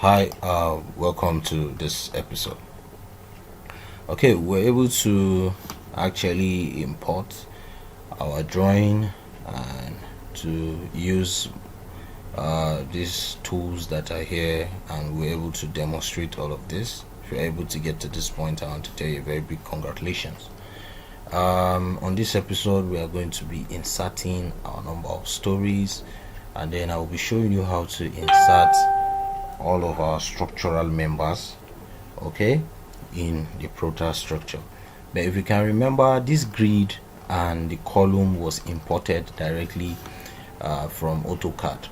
Hi, welcome to this episode. Okay, we're able to actually import our drawing and to use these tools that are here, and we're able to demonstrate all of this. If you're able to get to this point, I want to tell you a very big congratulations. On this episode, we are going to be inserting our number of stories, and then I will be showing you how to insert all of our structural members, okay, in the Protastructure. But if you can remember, this grid and the column was imported directly from AutoCAD.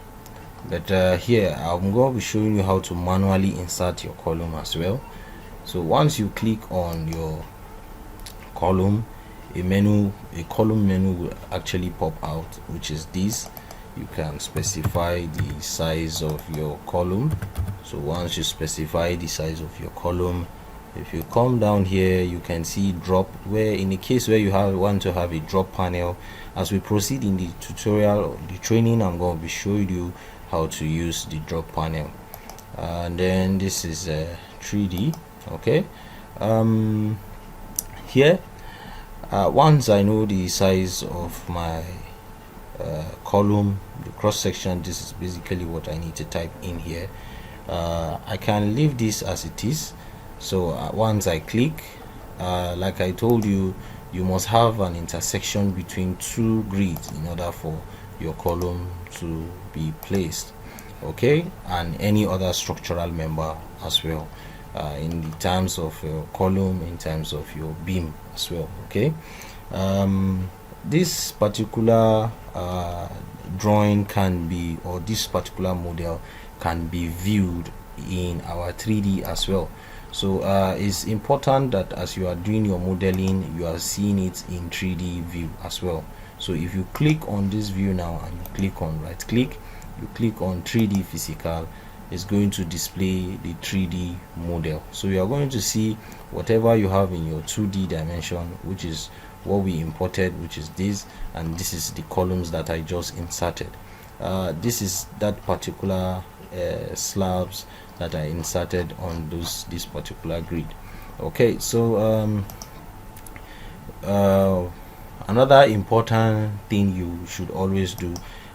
But here I'm going to be showing you how to manually insert your column as well. So once you click on your column, a column menu will actually pop out, which is this. You can specify the size of your column. So once you specify the size of your column, if you come down here, you can see drop, where in the case where you want to have a drop panel. As we proceed in the tutorial, the training, I'm going to be showing you how to use the drop panel. And then this is 3D. Okay, here once I know the size of my column, the cross section, this is basically what I need to type in here. I can leave this as it is. So once I click, like I told you, you must have an intersection between two grids in order for your column to be placed, okay, and any other structural member as well, in the terms of your column, in terms of your beam as well. Okay, this particular drawing can be, or this particular model can be viewed in our 3D as well. So it's important that as you are doing your modeling, you are seeing it in 3D view as well. So if you click on this view now and you click on right click, you click on 3D physical, it's going to display the 3D model. So you are going to see whatever you have in your 2D dimension, which is what we imported, which is this, and this is the columns that I just inserted. This is that particular slabs that I inserted on this particular grid. Okay, so another important thing you should always do,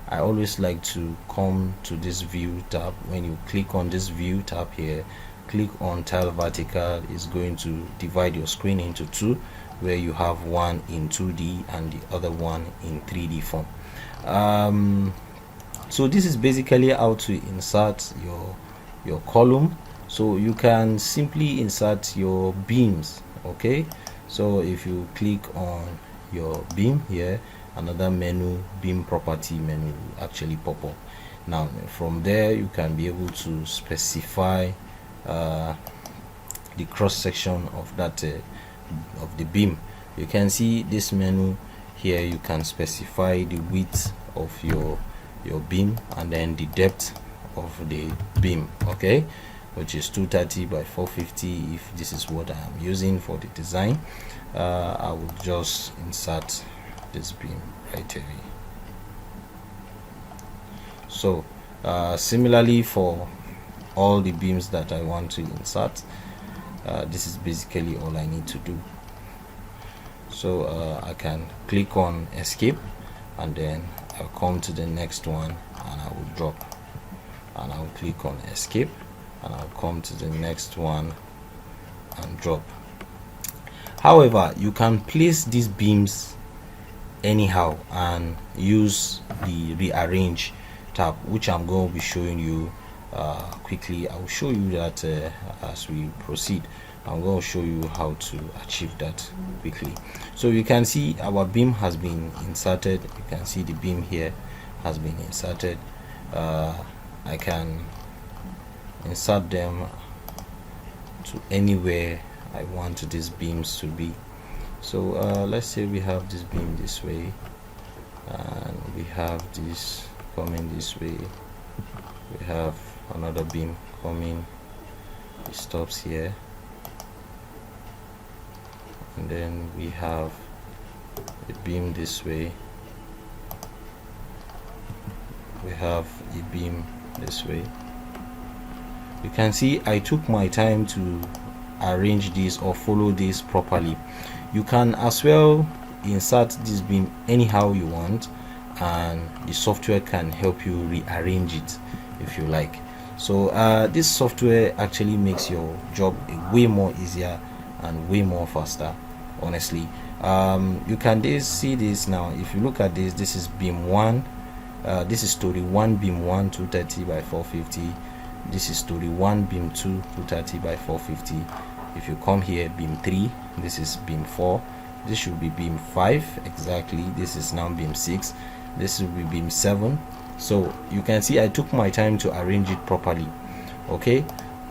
I always like to come to this view tab. When you click on this view tab here, click on tile vertical. Is going to divide your screen into two, where you have one in 2D and the other one in 3D form. So this is basically how to insert your column. So you can simply insert your beams. Okay, so if you click on your beam here, another menu, beam property menu, will actually pop up. Now from there you can be able to specify the cross section of that of the beam. You can see this menu here. You can specify the width of your beam and then the depth of the beam, okay, which is 230 by 450. If this is what I am using for the design, I will just insert this beam right here. So similarly for all the beams that I want to insert, this is basically all I need to do. So I can click on escape, and then I'll come to the next one and I will drop, and I'll click on escape and I'll come to the next one and drop. However, you can place these beams anyhow and use the rearrange tab, which I'm going to be showing you quickly. I will show you that as we proceed. I'm going to show you how to achieve that quickly. So you can see our beam has been inserted. You can see the beam here has been inserted. I can insert them to anywhere I want these beams to be. So let's say we have this beam this way, and we have this coming this way. We have another beam coming, it stops here, and then we have a beam this way, we have a beam this way, you can see I took my time to arrange this or follow this properly. You can as well insert this beam anyhow you want, and the software can help you rearrange it if you like. So this software actually makes your job way more easier and way more faster, honestly. You can see this now. If you look at this, this is beam 1, this is story 1 beam 1 230 by 450. This is story 1 beam 2 230 by 450. If you come here, beam 3, this is beam 4, this should be beam 5 exactly, this is now beam 6, this will be beam 7. So you can see I took my time to arrange it properly. Okay,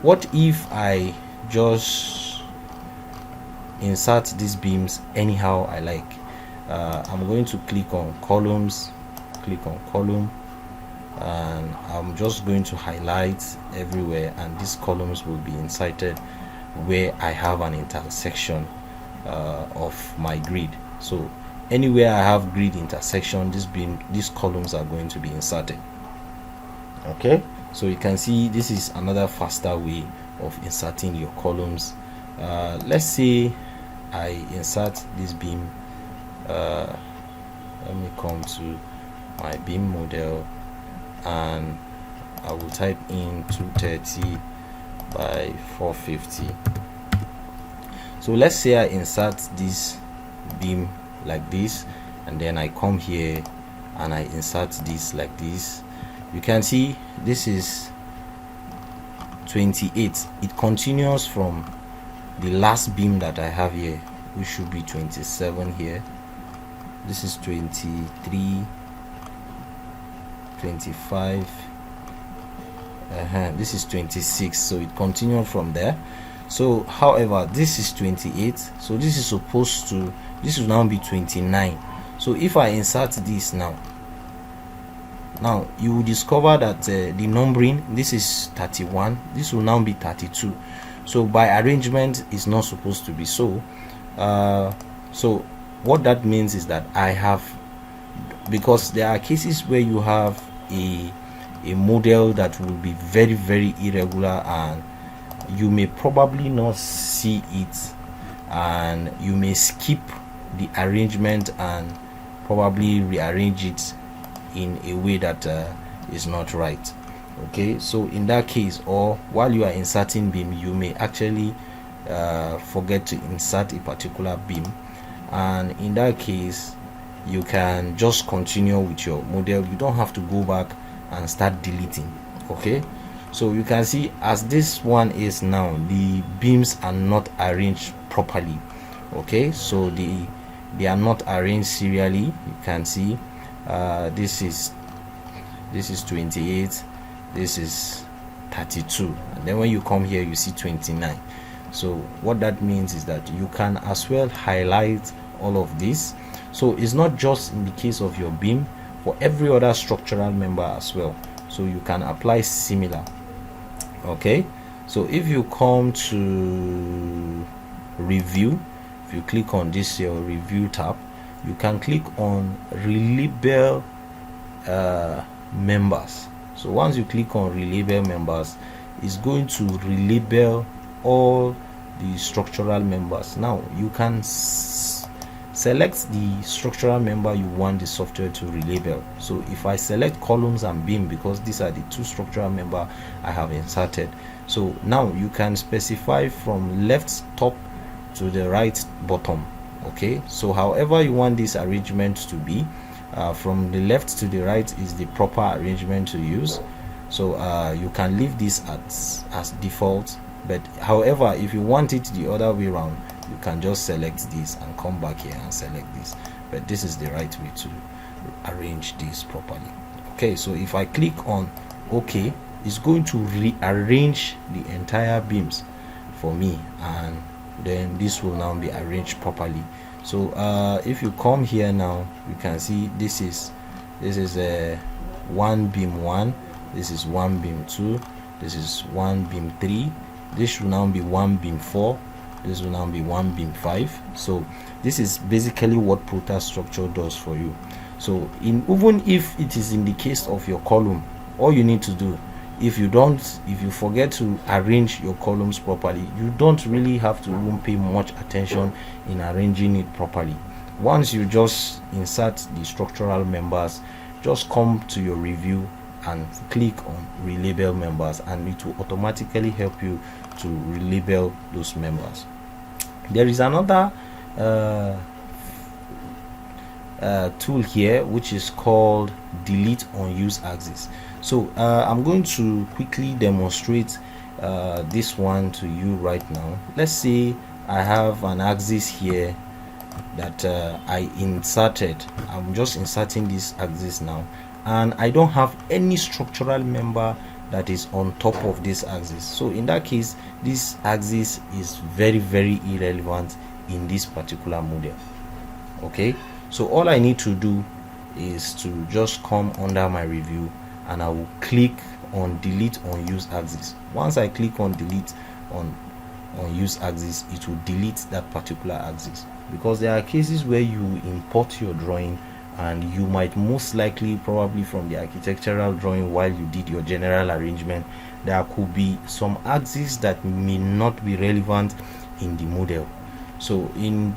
what if I just insert these beams anyhow I like? I'm going to click on columns, click on column, and I'm just going to highlight everywhere, and these columns will be inserted where I have an intersection of my grid. So anywhere I have grid intersection, these columns are going to be inserted. Okay, so you can see this is another faster way of inserting your columns. Let's say I insert this beam. Let me come to my beam model, and I will type in 230 by 450. So let's say I insert this beam like this, and then I come here and I insert this like this. You can see this is 28. It continues from the last beam that I have here, which should be 27 here. This is 23, 25, this is 26. So it continued from there. So however, this is 28, so this is supposed to, this will now be 29. So if I insert this now you will discover that the numbering, this is 31, this will now be 32. So by arrangement is not supposed to be so. So what that means is that I have, because there are cases where you have a model that will be very, very irregular, and you may probably not see it, and you may skip the arrangement and probably rearrange it in a way that is not right. Okay, so in that case, or while you are inserting beam, you may actually forget to insert a particular beam, and in that case you can just continue with your model. You don't have to go back and start deleting. Okay, so you can see as this one is now, the beams are not arranged properly. Okay, so they are not arranged serially. You can see this is 28, this is 32, and then when you come here you see 29. So what that means is that you can as well highlight all of this. So it's not just in the case of your beam, for every other structural member as well. So you can apply similar. Okay, so if you come to review, if you click on this your review tab, you can click on relabel members. So once you click on relabel members, it's going to relabel all the structural members. Now you can select the structural member you want the software to relabel. So if I select columns and beam, because these are the two structural member I have inserted, so now you can specify from left top to the right bottom. Okay, so however you want this arrangement to be, from the left to the right is the proper arrangement to use. So you can leave this as default, but however if you want it the other way around, you can just select this and come back here and select this, but this is the right way to arrange this properly. Okay, so if I click on OK, it's going to rearrange the entire beams for me, and then this will now be arranged properly. So if you come here now, you can see this is a 1 beam 1, this is 1 beam 2, this is 1 beam 3, this should now be 1 beam 4, this will now be 1 beam 5. So this is basically what Protastructure does for you. So even if it is in the case of your column, all you need to do if you forget to arrange your columns properly, you don't really have to even pay much attention in arranging it properly. Once you just insert the structural members, just come to your review and click on relabel members, and it will automatically help you to relabel those members. There is another tool here which is called delete unused axis. So I'm going to quickly demonstrate this one to you right now. Let's say I have an axis here that I inserted. I'm just inserting this axis now, and I don't have any structural member that is on top of this axis. So in that case, this axis is very irrelevant in this particular model. Okay, so all I need to do is to just come under my review, and I will click on delete unused axis. Once I click on delete on unused axis, it will delete that particular axis, because there are cases where you import your drawing and you might most likely, probably from the architectural drawing, while you did your general arrangement, there could be some axes that may not be relevant in the model. So in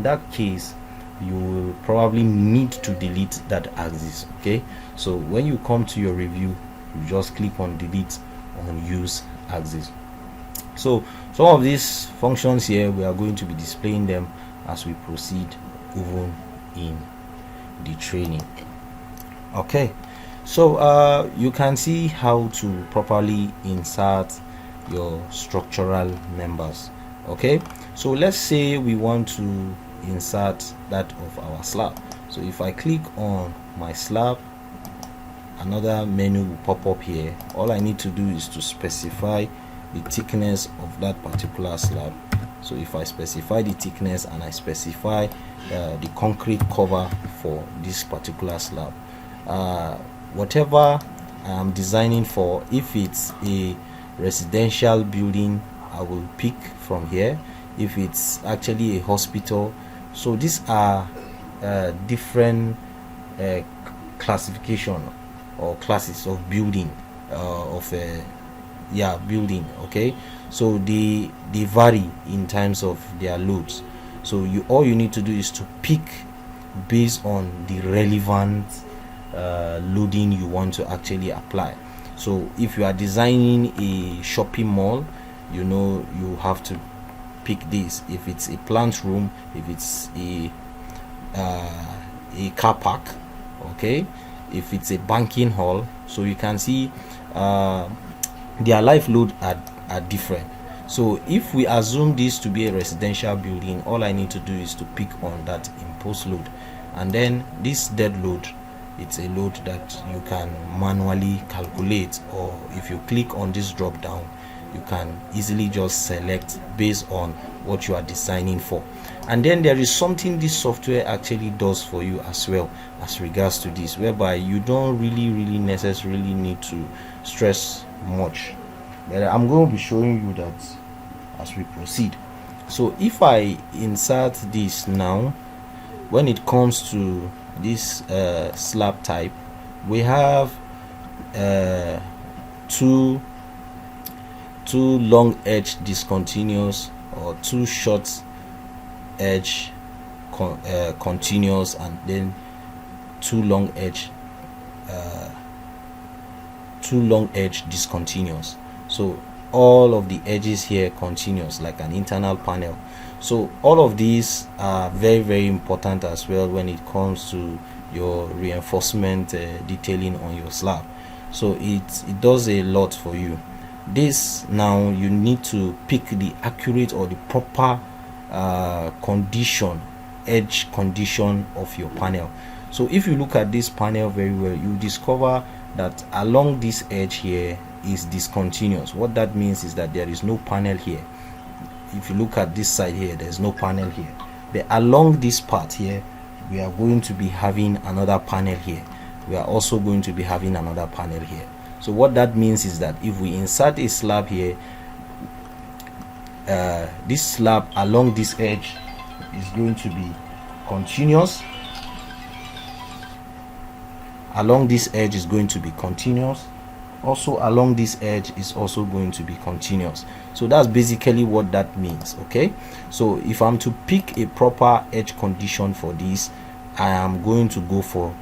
that case, you will probably need to delete that axis. Okay, so when you come to your review, you just click on delete unused axis. So some of these functions here, we are going to be displaying them as we proceed even in the training. Okay, so you can see how to properly insert your structural members. Okay, so let's say we want to insert that of our slab. So if I click on my slab, another menu will pop up here. All I need to do is to specify the thickness of that particular slab. So if I specify the thickness and I specify the concrete cover for this particular slab, whatever I am designing for, if it's a residential building, I will pick from here. If it's actually a hospital, so these are different classification or classes of building, building. Okay, so they vary in terms of their loads. So all you need to do is to pick based on the relevant loading you want to actually apply. So if you are designing a shopping mall, you have to pick this. If it's a plant room, if it's a car park, okay, if it's a banking hall, so you can see their life load are different. So if we assume this to be a residential building, all I need to do is to pick on that imposed load, and then this dead load, it's a load that you can manually calculate, or if you click on this drop down, you can easily just select based on what you are designing for. And then there is something this software actually does for you as well as regards to this, whereby you don't really necessarily need to stress much. But I'm going to be showing you that as we proceed. So if I insert this now, when it comes to this slab type, we have two long edge discontinuous or two short edge continuous, and then two long edge discontinuous. So all of the edges here continuous, like an internal panel. So all of these are very important as well when it comes to your reinforcement detailing on your slab. So it does a lot for you. This now you need to pick the accurate or the proper edge condition of your panel. So if you look at this panel very well, you discover that along this edge here is discontinuous. What that means is that there is no panel here. If you look at this side here, there's no panel here, but along this part here, we are going to be having another panel here. We are also going to be having another panel here. So what that means is that if we insert a slab here, this slab along this edge is going to be continuous. Along this edge is going to be continuous, also along this edge is also going to be continuous. So that's basically what that means. Okay, so if I'm to pick a proper edge condition for this, I am going to go for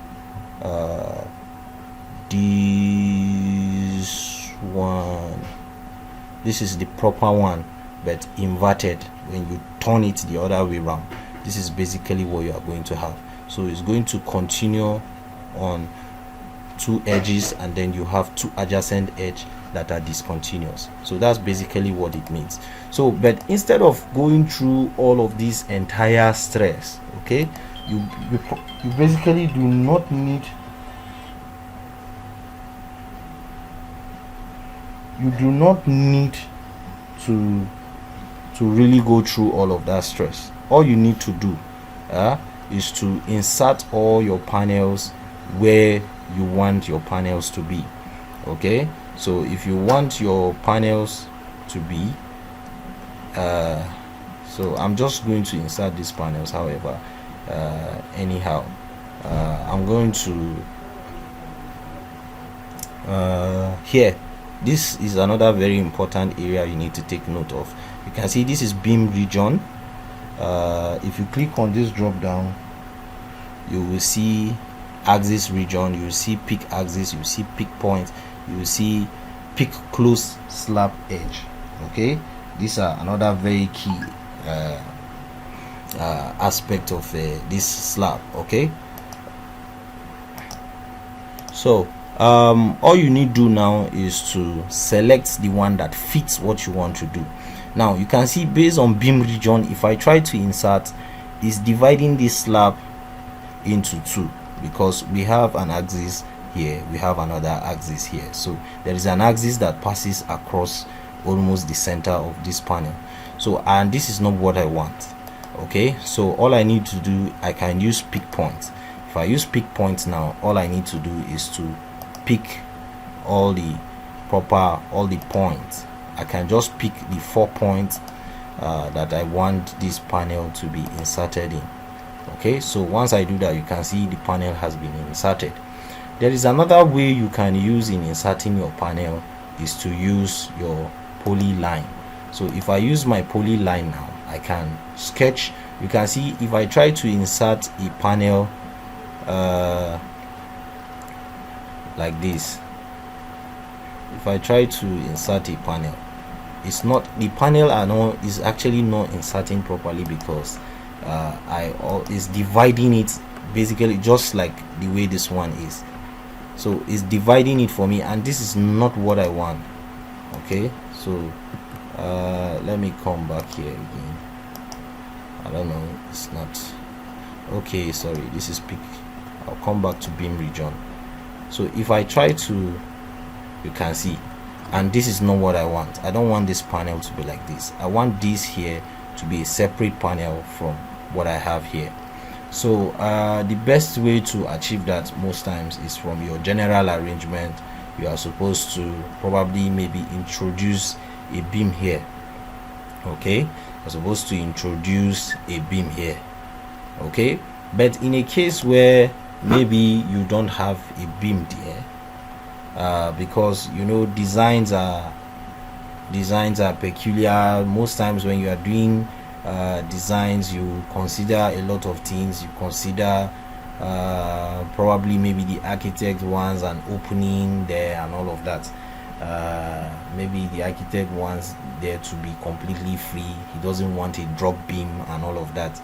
this one. This is the proper one, but inverted. When you turn it the other way around, this is basically what you are going to have. So it's going to continue on two edges, and then you have two adjacent edge that are discontinuous. So that's basically what it means. So but instead of going through all of this entire stress, okay, you basically do not need to really go through all of that stress. All you need to do is to insert all your panels where you want your panels to be. Okay, so if you want your panels to be so I'm just going to insert these panels. However, anyhow, I'm going to here, this is another very important area you need to take note of. You can see this is beam region. If you click on this drop down, you will see axis region, you will see peak axis, you will see peak point, you will see peak close slab edge. Okay, these are another very key aspect of this slab. Okay, so all you need to do now is to select the one that fits what you want to do. Now you can see, based on beam region, if I try to insert, is dividing this slab into two, because we have an axis here, we have another axis here. So there is an axis that passes across almost the center of this panel. So, and this is not what I want. Okay, so all I need to do, I can use pick point. If I use pick point now, all I need to do is to pick all the points. I can just pick the 4 points that I want this panel to be inserted in. Okay, so once I do that, you can see the panel has been inserted. There is another way you can use in inserting your panel, is to use your poly line. So if I use my poly line now, I can sketch. You can see if I try to insert a panel like this, if I try to insert a panel, it's not, the panel is actually not inserting properly, because is dividing it basically just like the way this one is. So it's dividing it for me, and this is not what I want. Okay, so let me come back here again. I don't know, it's not okay, sorry, this is peak. I'll come back to beam region. So if I try to, you can see, and this is not what I want. I don't want this panel to be like this. I want this here to be a separate panel from what I have here. So the best way to achieve that most times is from your general arrangement. You are supposed to probably maybe introduce a beam here. Okay, you're supposed to introduce a beam here. Okay, but in a case where maybe you don't have a beam there, because you know designs are peculiar. Most times when you are doing designs, you consider a lot of things. You consider probably maybe the architect wants an opening there and all of that. Maybe the architect wants there to be completely free. He doesn't want a drop beam and all of that.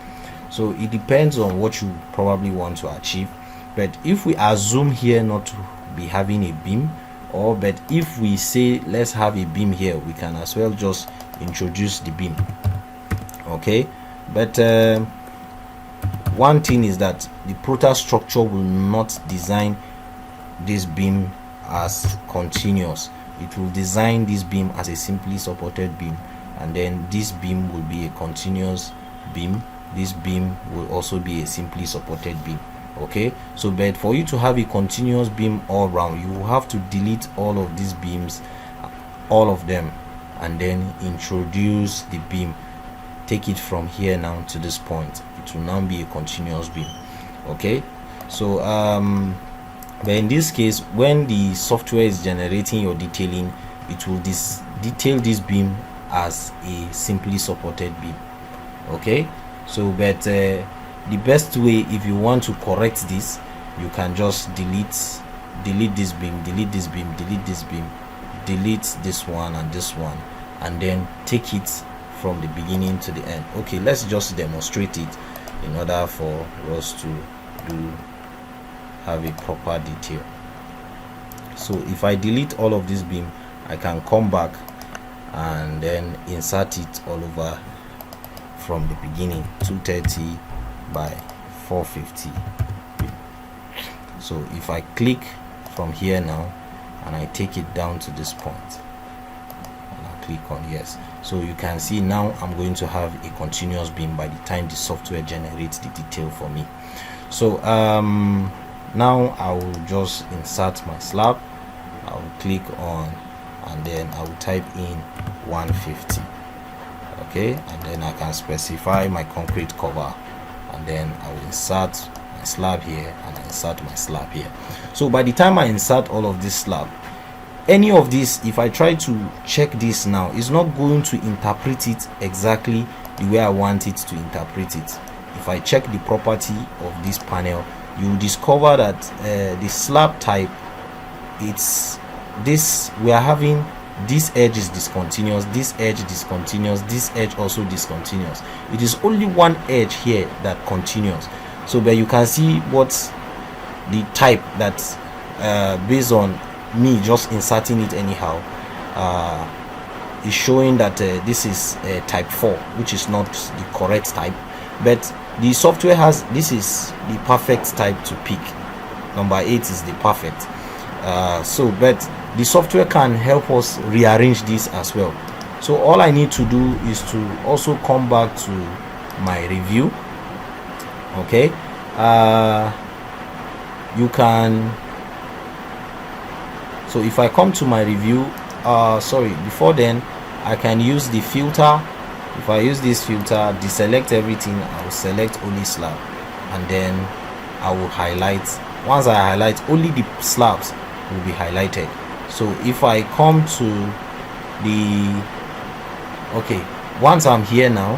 So it depends on what you probably want to achieve. But if we assume here not to be having a beam, but if we say let's have a beam here, we can as well just introduce the beam. Okay, but one thing is that the Protastructure will not design this beam as continuous. It will design this beam as a simply supported beam, and then this beam will be a continuous beam. This beam will also be a simply supported beam. Okay, so but for you to have a continuous beam all round, you will have to delete all of these beams, all of them, and then introduce the beam. Take it from here now to this point. It will now be a continuous beam. Okay, so But in this case, when the software is generating your detailing, it will detail this beam as a simply supported beam. Okay, so but the best way, if you want to correct this, you can just delete this beam, delete this beam, delete this beam, delete this one and this one, and then take it from the beginning to the end. Okay, let's just demonstrate it in order for us to have a proper detail. So if I delete all of this beam, I can come back and then insert it all over from the beginning, 230 by 450. So if I click from here now and I take it down to this point and I click on yes, so you can see now I'm going to have a continuous beam by the time the software generates the detail for me. So now I will just insert my slab. I will click on and then I will type in 150. Okay, and then I can specify my concrete cover, and then I will insert my slab here and I insert my slab here. So by the time I insert all of this slab, any of this, if I try to check this now, it's not going to interpret it exactly the way I want it to interpret it. If I check the property of this panel, you will discover that the slab type, it's this, we are having this edge is discontinuous, this edge discontinuous, this edge also discontinuous. It is only one edge here that continuous. So but you can see what the type that based on me just inserting it anyhow is showing that this is type 4, which is not the correct type, but the software has, this is the perfect type to pick. Number 8 is the perfect. So but the software can help us rearrange this as well. So all I need to do is to also come back to my review. Okay, you can, so if I come to my review, sorry, before then I can use the filter. If I use this filter, deselect everything, I will select only slab, and then I will highlight. Once I highlight, only the slabs will be highlighted. So if I come to the, okay, once I'm here now,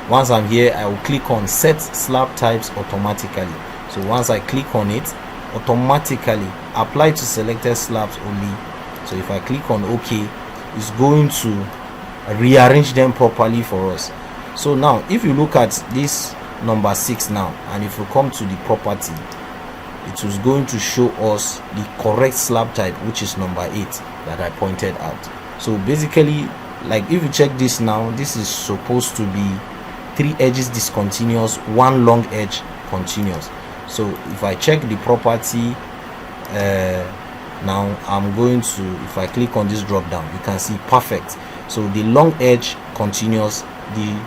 once I'm here, I will click on set slab types automatically. So once I click on it, automatically apply to selected slabs only. So if I click on OK, it's going to rearrange them properly for us. So now if you look at this number 6 now, and if you come to the property, it was going to show us the correct slab type, which is number 8 that I pointed out. So basically, like if you check this now, this is supposed to be 3 edges discontinuous, 1 long edge continuous. So if I check the property now, I'm going to, if I click on this drop down, you can see perfect. So the long edge continuous, the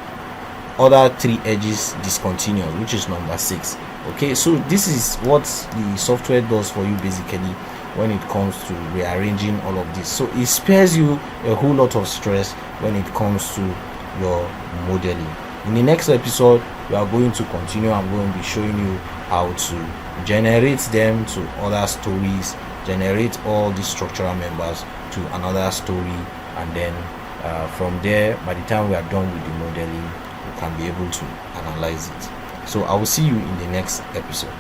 other 3 edges discontinuous, which is number 6. Okay, so this is what the software does for you basically when it comes to rearranging all of this. So it spares you a whole lot of stress when it comes to your modeling. In the next episode, we are going to continue. I'm going to be showing you how to generate them to other stories, generate all the structural members to another story, and then from there, by the time we are done with the modeling, we can be able to analyze it. So I will see you in the next episode.